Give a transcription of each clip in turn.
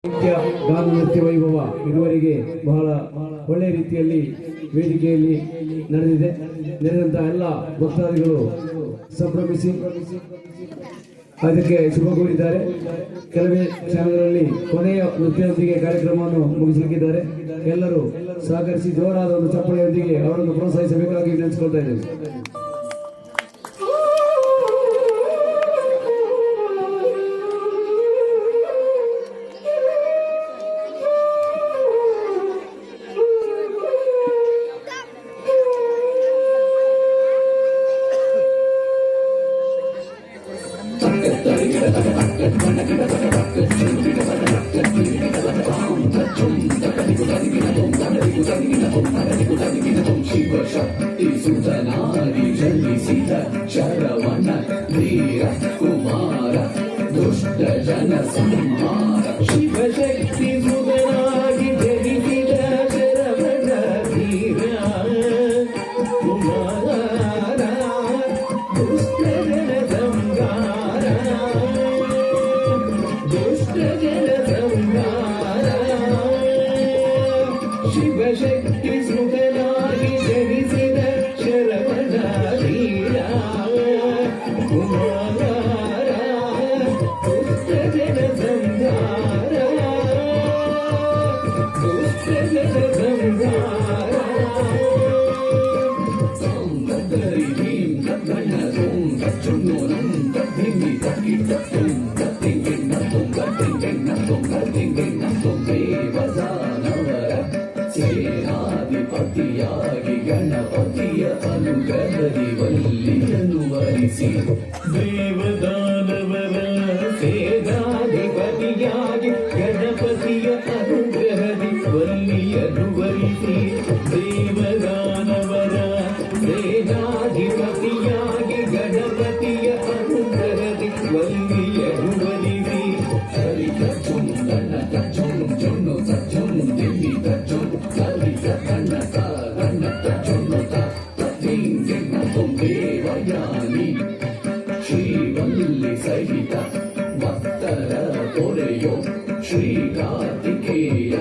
ನಿತ್ಯ ಗಾನ ನೃತ್ಯ ವೈಭವ ಇದುವರೆಗೆ ಬಹಳ ಒಳ್ಳೆಯ ರೀತಿಯಲ್ಲಿ ವೇದಿಕೆಯಲ್ಲಿ ನಡೆದಂತಹ ಎಲ್ಲ ಭಕ್ತಾದಿಗಳು ಸಂಭ್ರಮಿಸಿ ಅದಕ್ಕೆ ಶುಭ ಕೋರಿದ್ದಾರೆ. ಕೆಲವೇ ಕ್ಷಣಗಳಲ್ಲಿ ಕೊನೆಯ ನೃತ್ಯದೊಂದಿಗೆ ಕಾರ್ಯಕ್ರಮವನ್ನು ಮುಗಿಸಲಿಕ್ಕಿದ್ದಾರೆ. ಎಲ್ಲರೂ ಸಹಕರಿಸಿ ಜೋರಾದ ಒಂದು ಚಪ್ಪಳೆಯೊಂದಿಗೆ ಅವರನ್ನು ಪ್ರೋತ್ಸಾಹಿಸಬೇಕಾಗಿ ನೆನೆಸಿಕೊಳ್ತಾ ಇದ್ದೇವೆ. ಸುತನಾರಿ ಜನಿಸಿದ ಶರವಣ ವೀರ ಕುಮಾರ ದುಷ್ಟ ಜನ ಸಂಹಾರ ಶಿವಶಕ್ತಿ ಸುತನಾಗಿ ಜನಿಸಿದ ಶರವಣ ವೀರ ಕುಮಾರ ದುಷ್ಟ ಜನ ಸಂಹಾರ ದುಷ್ಟ ಜನ ಸಂಹಾರ ಶಿವಶಕ್ತಿ ಸುತನಾಗಿ ಜನಿಸಿದ ಶರವಣ ವೀರ ಕುಮಾರ ದುಷ್ಟ ಜನ ಸಂಹಾರ ದುಷ್ಟ ಜನ ಸಂಹಾರ ಸಂಗರಿ ಭೀಂ ಗಣ ತುಂಗ ಚುಣ್ಣುರಂ ಧಿಮ್ಮಿ ತಕ್ಕಿಟ್ಟ ತುಂಗ ತಿಂಗಿಣ್ಣ ತುಂಗ ತಿಂಗಿಣ್ಣ ತುಂಗ ತಿಂಗಿಣ್ಣ ತುಂಬೇವದಾನವರ ಸೇನಾಧಿಪತಿಯಾಗಿ ಗಣಪತಿಯ ಅನುಗ್ರಹದಿ ವಲ್ಲಿಯನ್ನು ವರಿಸಿ ದೇವದಾನವರ ಸೇನಾಧಿಪತಿಯಾಗಿ ಗಣಪತಿಯ ಅನುಗ್ರಹದಿ ವಲ್ಲಿಯನ್ನು ವರಿಸಿ ದೇವದಾನವರ ಸೇನಾಧಿಪತಿಯಾಗಿ ಗಣಪತಿಯ ಅನುಗ್ರಹದಿ ವಲ್ಲಿಯನ್ನು ವರಿಸಿ ಹರಿಕ ಚುಂದನ ಚುಣ್ಣು ಚುಣ್ಣು ಚುಣ್ಣು ದಿಮ್ಮಿ ಚುಣ್ಣು ಹರಿಕ ಕನ್ನಡ ಕನ್ನಡ ಚುಣ್ಣುತ ತಿಂಗಿಣ್ಣ ತುಂಬೇವಯಾನಿ ಶ್ರೀವಲ್ಲಿ ಸಹಿತ ಭಕ್ತರ ತೊರೆಯೋ ಶ್ರೀ ಕಾರ್ತಿಕೇಯ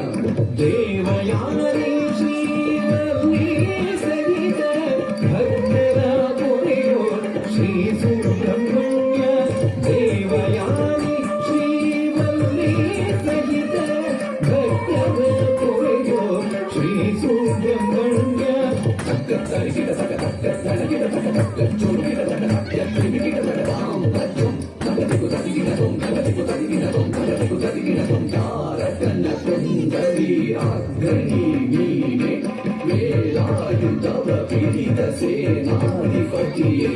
ದೇವಯಾನಿ ಶ್ರೀವಲ್ಲಿ ಸಹಿತ ಭಕ್ತರ ತೊರೆಯೋ ಶ್ರೀ ಸುಬ್ರಹ್ಮಣ್ಯ ದೇವಯಾನಿ ಶ್ರೀವಲ್ಲಿ ಸಹಿತ ಭಕ್ತರ ತೊರೆಯೋ ಶ್ರೀ ಸುಬ್ರಹ್ಮಣ್ಯ ತಕ್ಕ ತರಿಗಿಡ ತಕ್ಕ ತಕ್ಕ ತಳಗಿಡ ತಕ್ಕ ತಕ್ಕ ಚೋರುಗಿಡ ತಕ್ಕ ತಕ್ಕ ತಿರುಗಿಡ ತಕ್ಕ ತಾಂ ತಚ್ಚುಂ ನಗದಿಗು ತರಿಗಿಡ ತೊಂ ನಗದಿಗು ತರಿಗಿಡ ತೊಂ ನಗದಿಗು ತರಿಗಿಡ ತೊಂ ತಾರಕನ ಕುಂದವೀರಾಗ್ರಣಿ ನೀನೆ ವೇಲಾಯುಧವ ಪಿಡಿದ ಸೇನಾಧಿಪತಿಯೇ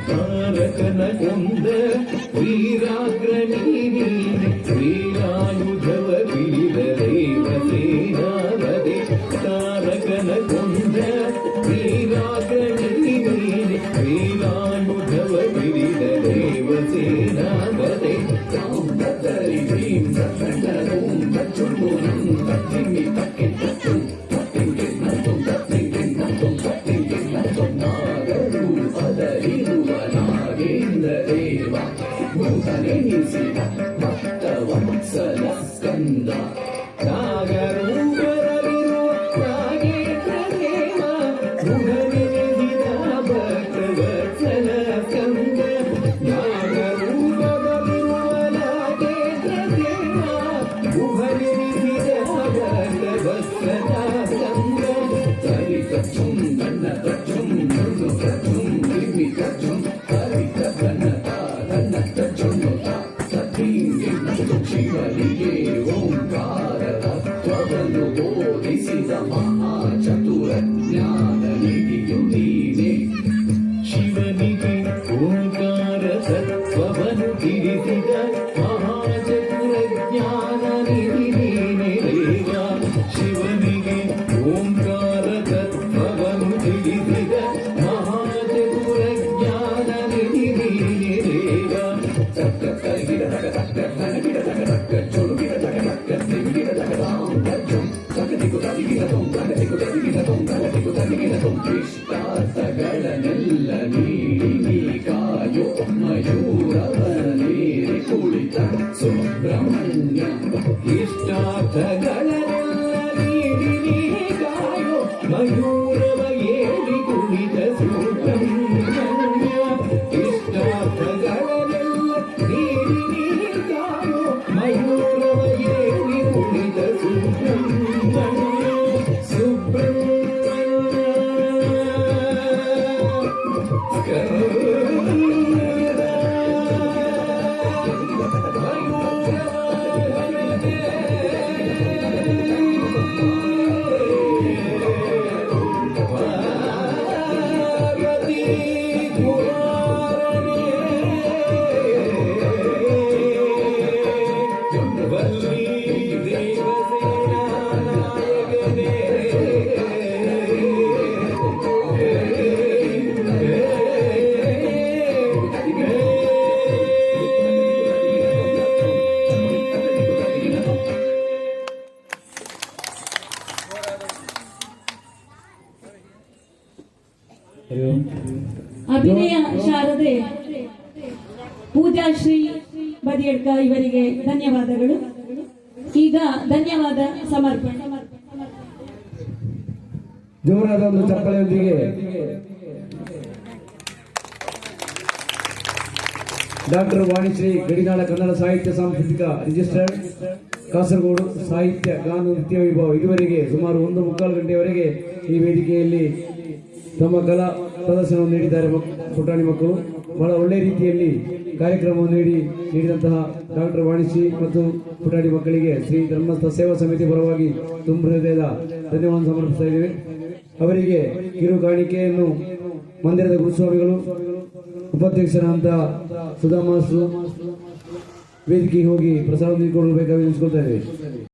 ತಾರಕನ ಕುಂದ ವೀರಾಗ್ರಣಿ ನೀನೆ ವೇಲಾಯುಧವ ಪಿಡಿದ ದೇವ ಸೇನಾಪತಿ ತಾರಕನ ಕುಂದ ವೀರಾಗ್ರಣಿ ನೀನೆ ವೇಲಾಯುಧವ ಪಿಡಿದ ದೇವ ಸೇನಾಪತಿ ತಾಂ ತರಿ ಭೀಂ ತಣ್ಣಂ ತಚ್ಚುಣ್ಣುರಂ ತತ್ತಿಮ್ಮಿ ತಕ್ಕಿಟ್ಟ ಚುಂ ತತ್ತಿಂಗಿಣ್ಣ ತುಂ ತತ್ತಿಂಗಿಣ್ಣ ತುಂ ತತ್ತಿಂಗಿಣ್ಣ ತುಂ ನಾಗರು ಅದರಿರುವ ನಾಗೇಂದ್ರ ದೇವ ಭೂತನೆನಿಸಿದ ಭಕ್ತ ವತ್ಸಲ ಸ್ಕಂದ ನಾಗರೂಪರವಿರುವ ನಾಗೇಂದ್ರ ದೇವ ಭೂತನೆನಿಸಿದ ಭಕ್ತ ವತ್ಸಲ ಸ್ಕಂದ ನಾಗರೂಪರವಿರುವ ನಾಗೇಂದ್ರ ದೇವ ಭೂತನೆನಿಸಿದ ಭಕ್ತ ವತ್ಸಲ ಸ್ಕಂದ ಹರಿಕ ಚುಂ ಗಣ್ಣ ಚುಂ ಚುಣ್ಣು ಚುಂ ದಿಮ್ಮಿ ಚುಂ ಹರಿಕ ಗಣತ ಗಣತ ಚುಣ್ಣುತ ಸತಿಂಗಿಣ್ಣ ಶಿವನಿಗೆ ಓಂಕಾರ ತತ್ವವನ್ನು ಬೋಧಿಸಿದ ಮಹಾಚತುರ ಜ್ಞಾನ ನಿಧಿಯು ನೀನೆ ಶಿವನಿಗೆ ಓಂಕಾರ ತತ್ವವನ್ನು ತಿಳಿಸಿದ ಮಹಾಚತುರ ಜ್ಞಾನ ನಿಧಿ ನೀನೆ ದೇವ ಶಿವನಿಗೆ ಓಂಕಾರ ತತ್ವವನ್ನು ತಿಳಿಸಿದ ಮಹಾಚತುರ ಜ್ಞಾನ ನಿಧಿ ನೀನೆ ದೇವ ತಕ್ಕ ತಗಿಡ ತಕ್ಕ ತಕ್ಕ ತನಗಿಡ ತಕ್ಕ ತಕ್ಕ ಚುಳುಗಿಡ ತಕ್ಕ ತಕ್ಕ ಇಷ್ಟಾರ್ಥಗಳೆಲ್ಲ ನೀಡಿ ನೀ ಕಾಯೋ ಮಯೂರವ ಏಳಿ ಕುಳಿತ ಸುಬ್ರಹ್ಮಣ್ಯ ಇಷ್ಟಾರ್ಥಗಳೆಲ್ಲ ನೀಡಿ ನೀ ಕಾಯೋ ಮಯೂರವ ಏಳಿ ಕುಳಿತ ಸುಬ್ರಹ್ಮಣ್ಯ ಅಭಿನಯ ಶಾರದೆ ಪೂಜಾ ಶ್ರೀ ಬದಿಯಡ್ಕ ಇವರಿಗೆ ಧನ್ಯವಾದಗಳು. ಈಗ ಧನ್ಯವಾದ ಸಮರ್ಪಣೆ. ಜೋರಾದ ಒಂದು ಚಪ್ಪಳೆಯೊಂದಿಗೆ ಡಾಕ್ಟರ್ ವಾಣಿಶ್ರೀ ಗಡಿನಾಳ ಕನ್ನಡ ಸಾಹಿತ್ಯ ಸಾಂಸ್ಕೃತಿಕ ರಿಜಿಸ್ಟರ್ಡ್ ಕಾಸರಗೋಡು ಸಾಹಿತ್ಯ ಗಾನ ನೃತ್ಯ ವೈಭವ ಇದುವರೆಗೆ ಸುಮಾರು 1:15 ಗಂಟೆಯವರೆಗೆ ಈ ವೇದಿಕೆಯಲ್ಲಿ ತಮ್ಮ ಕಲಾ ಪ್ರದರ್ಶನವನ್ನು ನೀಡಿದ್ದಾರೆ. ಪುಟಾಣಿ ಮಕ್ಕಳು ಬಹಳ ಒಳ್ಳೆಯ ರೀತಿಯಲ್ಲಿ ಕಾರ್ಯಕ್ರಮವನ್ನು ನೀಡಿದಂತಹ ಡಾಕ್ಟರ್ ವಾಣಿಶ್ರೀ ಮತ್ತು ಪುಟಾಣಿ ಮಕ್ಕಳಿಗೆ ಶ್ರೀ ಧರ್ಮಸ್ಥ ಸೇವಾ ಸಮಿತಿ ಪರವಾಗಿ ತುಂಬ ಹೃದಯದ ಧನ್ಯವಾದ ಸಮರ್ಪಿಸ್ತಾ ಇದ್ದೇವೆ. ಅವರಿಗೆ ಕಿರು ಕಾಣಿಕೆಯನ್ನು ಮಂದಿರದ ಗುರುಸ್ವಾಮಿಗಳು ಉಪಾಧ್ಯಕ್ಷರಾದಂತಹ ಸುಧಾಮಾಸ್ರು ವೇದಿಕೆಗೆ ಹೋಗಿ ಪ್ರಸಾದ ನೀಡಿಕೊಳ್ಳಬೇಕಾಗಿ ನೆನೆಸಿಕೊಳ್ತಾ ಇದ್ದೇವೆ.